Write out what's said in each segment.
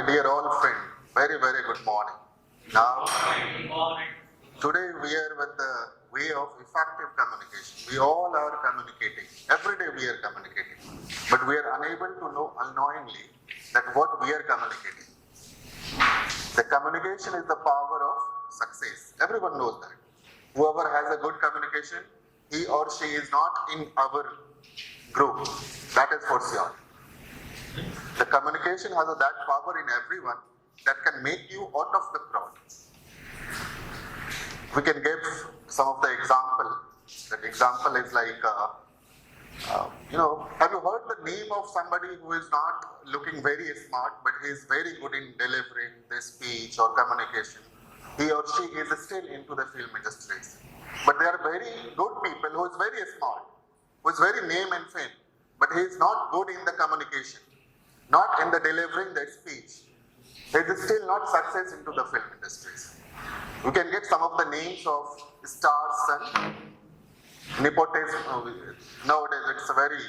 dear all friend, very, very good morning. Now, today we are with the way of effective communication. We all are communicating. Every day we are communicating. But we are unable to know unknowingly that what we are communicating. The communication is the power of success. Everyone knows that. Whoever has a good communication, he or she is not in our group. That is for sure. The communication has that power in everyone that can make you out of the crowd. We can give some of the example. That example is like, have you heard the name of somebody who is not looking very smart, but he is very good in delivering the speech or communication? He or she is still into the film industries. But there are very good people who is very smart, who is very name and fame, but he is not good in the communication, not in the delivering the speech. He is still not success into the film industries. We can get some of the names of stars and nepotism. Nowadays it's a very,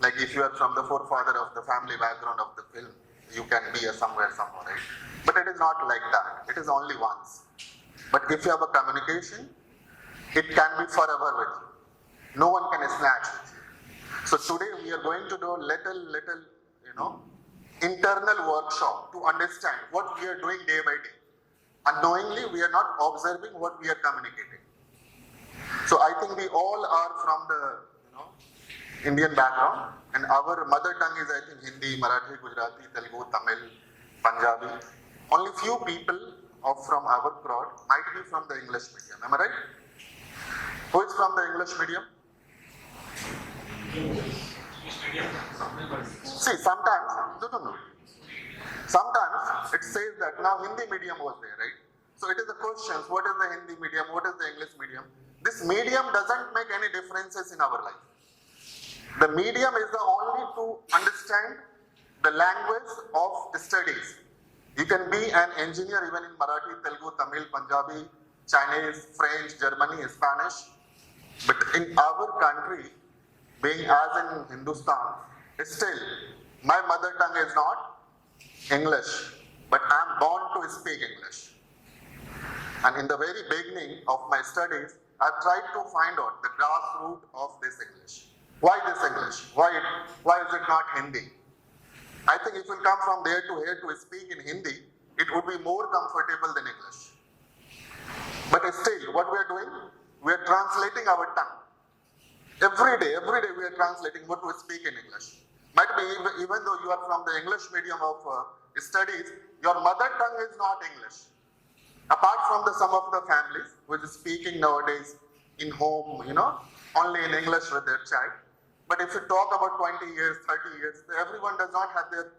like if you are from the forefather of the family background of the film, you can be somewhere, right? But it is not like that. It is only once. But if you have a communication, it can be forever with you. No one can snatch with you. So today we are going to do little, internal workshop to understand what we are doing day by day. Unknowingly, we are not observing what we are communicating. So I think we all are from the, Indian background, and our mother tongue is, I think, Hindi, Marathi, Gujarati, Telugu, Tamil, Punjabi. Only few people from our crowd might be from the English medium. Am I right? Who is from the English medium? See, sometimes, no. Sometimes it says that now Hindi medium was there, right? So it is the questions, what is the Hindi medium, what is the English medium? This medium doesn't make any differences in our life. The medium is the only to understand the language of studies. You can be an engineer even in Marathi, Telugu, Tamil, Punjabi, Chinese, French, Germany, Spanish. But in our country, being as in Hindustan, still my mother tongue is not English, but I am born to speak English. And in the very beginning of my studies, I tried to find out the grassroots of this English. Why this English? Why is it not Hindi? I think if we come from there to here to speak in Hindi, it would be more comfortable than English. But still, what we are doing? We are translating our tongue. Every day we are translating what we speak in English. Might be even though you are from the English medium of studies, your mother tongue is not English. Apart from some of the families which is speaking nowadays in home, only in English with their child. But if you talk about 20 years, 30 years, everyone does not have their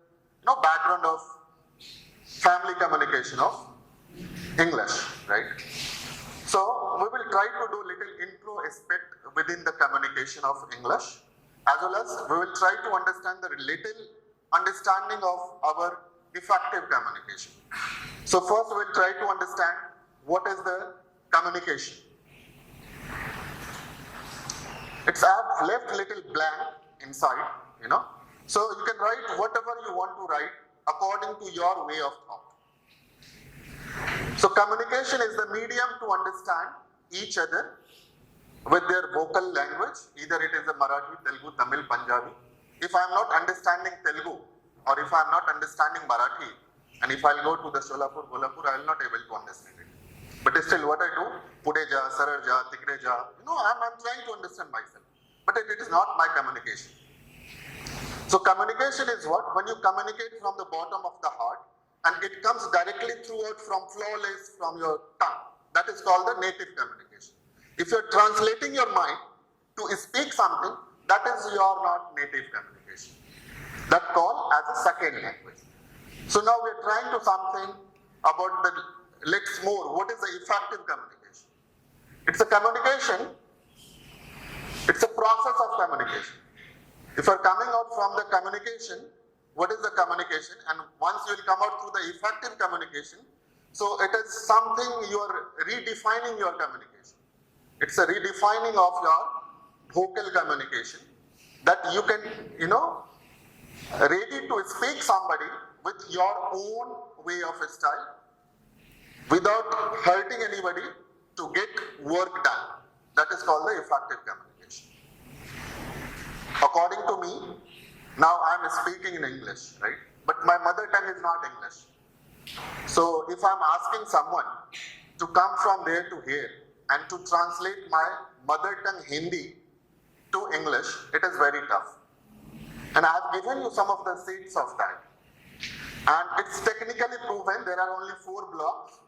background of family communication of English, right? So we will try to do little intro aspect within the communication of English, as well as we will try to understand the little understanding of our effective communication. So first we will try to understand what is the communication. I have left little blank inside, So you can write whatever you want to write according to your way of thought. So communication is the medium to understand each other with their vocal language. Either it is a Marathi, Telugu, Tamil, Punjabi. If I am not understanding Telugu, or if I am not understanding Marathi, and if I will go to the Solapur, Kolhapur, I will not able to understand it. But still what I do, Pudeja, Sararja, Tikreja, I'm trying to understand myself. But it is not my communication. So communication is what? When you communicate from the bottom of the heart, and it comes directly throughout from flawless from your tongue. That is called the native communication. If you are translating your mind to speak something, that is your not native communication. That called as a second language. So now we are trying to something about the let's more. What is the effective communication? It's a communication. It's a process of communication. If you are coming out from the communication, what is the communication? And once you will come out through the effective communication, so it is something you are redefining your communication. It's a redefining of your vocal communication that you can, ready to speak somebody, with your own way of style without hurting anybody to get work done. That is called the effective communication. According to me, now I am speaking in English, right? But my mother tongue is not English. So if I am asking someone to come from there to here and to translate my mother tongue Hindi to English, it is very tough. And I have given you some of the seeds of that. And it's technically proven there are only 4 blocks,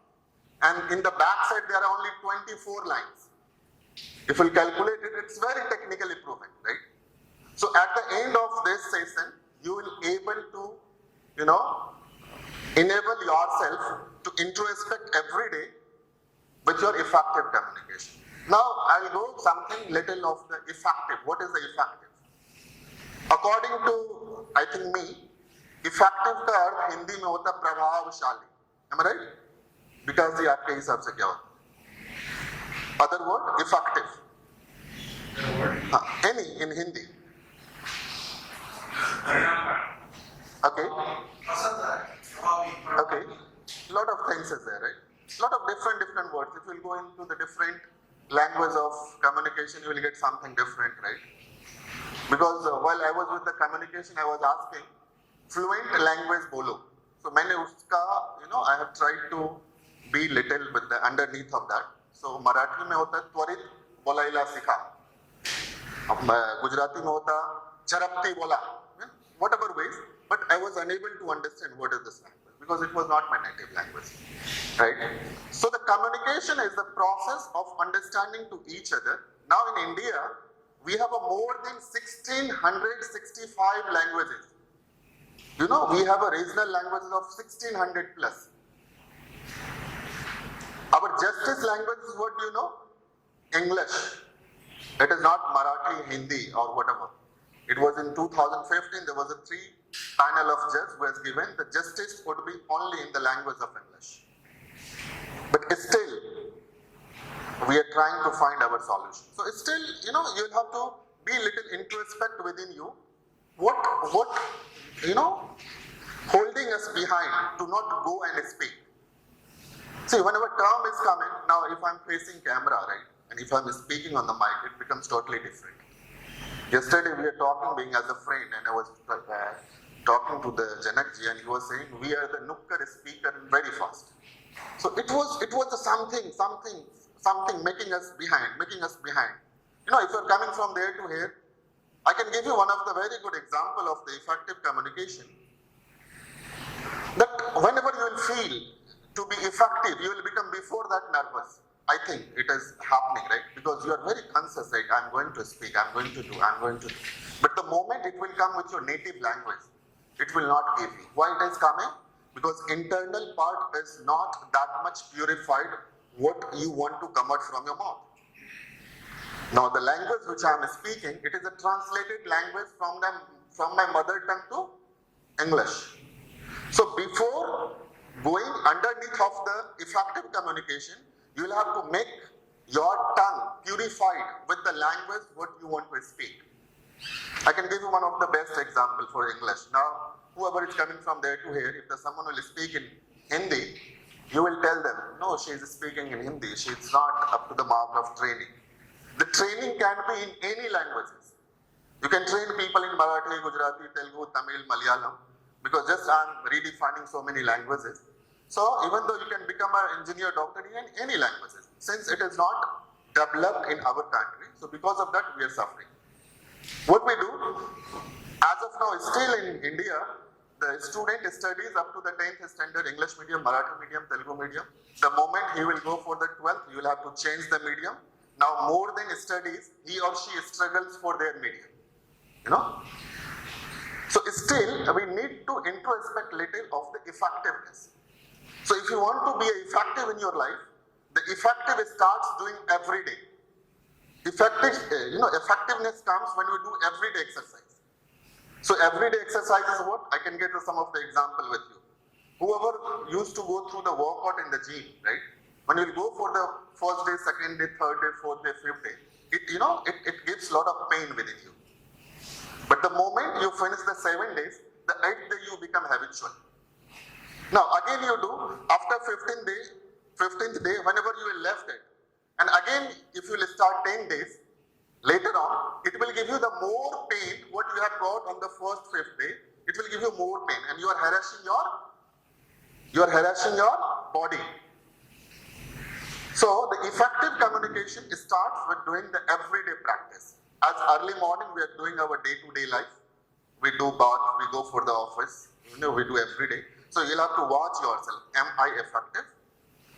and in the back side there are only 24 lines. If you calculate it, it's very technically proven, right? So at the end of this session, you will able to, enable yourself to introspect every day with your effective communication. Now I'll go something little of the effective. What is the effective? According to, I think me, effective का अर्थ हिंदी में होता प्रभावशाली. Am I right? Because ये आपके हिसाब से क्या होता? Other word, effective. Any in Hindi. Okay. Okay. Lot of things is there, right? Lot of different words. If you go into the different language of communication, you will get something different, right? Because while I was with the communication, I was asking, fluent language bolo. So मैंने उसका, I have tried to be little with the underneath of that. So Marathi में होता है त्वरित बोलायला सीखा. गुजराती में होता झड़पती बोला. Whatever ways, but I was unable to understand what is this language because it was not my native language, right? So the communication is the process of understanding to each other. Now in India, we have a more than 1665 languages. We have a regional languages of 1600 plus. Our justice language is what do you know? English. It is not Marathi, Hindi or whatever. It was in 2015, there was a 3 panel of judges who has given the justice would be only in the language of English. But still, we are trying to find our solution. So still, you'll have to be a little introspect within you. What, holding us behind to not go and speak. See, whenever term is coming, now if I'm facing camera, right, and if I'm speaking on the mic, it becomes totally different. Yesterday we were talking, being as a friend, and I was talking to the Janakji, and he was saying, we are the nukkar speaker very fast. So it was something making us behind. If you're coming from there to here, I can give you one of the very good example of the effective communication. That whenever you will feel to be effective, you will become before that nervous. I think it is happening, right? Because you are very conscious, right? I'm going to speak, I'm going to do. But the moment it will come with your native language, it will not give you. Why it is coming? Because internal part is not that much purified what you want to come out from your mouth. Now the language which I am speaking, it is a translated language from my mother tongue to English. So before going underneath of the effective communication, you will have to make your tongue purified with the language what you want to speak. I can give you one of the best example for English. Now, whoever is coming from there to here, if someone will speak in Hindi, you will tell them, no, she is speaking in Hindi. She is not up to the mark of training. The training can be in any languages. You can train people in Marathi, Gujarati, Telugu, Tamil, Malayalam, because just I am redefining so many languages. So even though you can become an engineer, doctor in any languages, since it is not developed in our country, so because of that we are suffering. What we do, as of now, still in India, the student studies up to the 10th standard English medium, Marathi medium, Telugu medium. The moment he will go for the 12th, you will have to change the medium. Now more than studies, he or she struggles for their medium. So still we need to introspect little of the effectiveness. So if you want to be effective in your life, the effective starts doing every day. Effectiveness comes when you do everyday exercise. So everyday exercise is what? I can get some of the example with you. Whoever used to go through the workout in the gym, right? When you go for the first day, second day, third day, fourth day, fifth day, it gives a lot of pain within you. But the moment you finish the 7 days, the 8th day you become habitual. Now again you do after 15th day, whenever you will left it. And again, if you will start 10 days, later on, it will give you the more pain what you have got on the first 5th day. It will give you more pain, and you are harassing your body. So the effective communication starts with doing the everyday practice. As early morning we are doing our day-to-day life. We do bath, we go for the office, we do every day. So you'll have to watch yourself. Am I effective?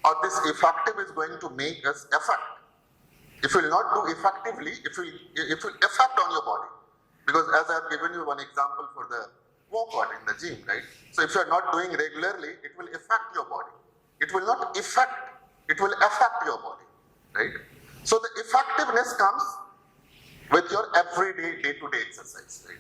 Or this effective is going to make us effect. If you will not do effectively, it will affect on your body. Because as I have given you one example for the workout in the gym, right? So if you are not doing regularly, it will affect your body. It will not affect, it will affect your body, right? So the effectiveness comes with your everyday, day-to-day exercise, right?